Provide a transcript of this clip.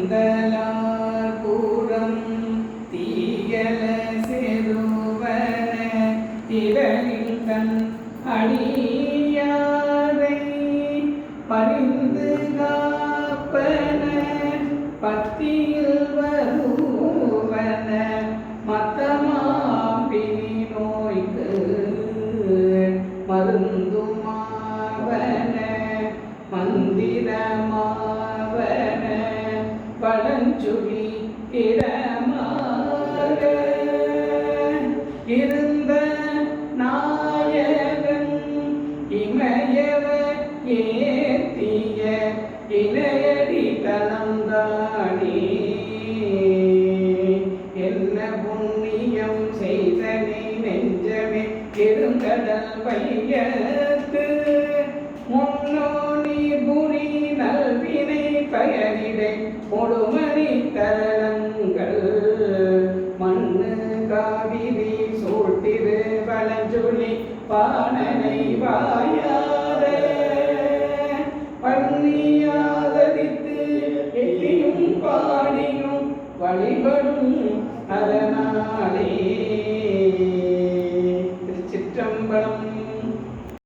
திருந்தலார் பூரம் தீயல செருவன திரளின் அடியாரை பரிந்து காப்பன பத்தியில் வருவன மத்தமாம்பி நோய்க்கு மருந்துமாவன மந்திரமாவன பழஞ்சுழி இடமாக இருந்த நாயகன் இமயவ ஏத்திய இணையடி கலந்தானே என்ன புண்ணியம் செய்தனே நெஞ்சமே இருங்கடல் பையத்து முன்னோ நீர்புரி நல்வினை பயனிடை கொடுமணி தரளங்கள் மண்ணு காவிரி சூழ்த்திரு வளஞ்சொலி பாணனை வாயார பண்ணியாதரித்து எல்லியும் பாடியும் வழிபடும் அதனாலே திருச்சிற்றம்பலம்.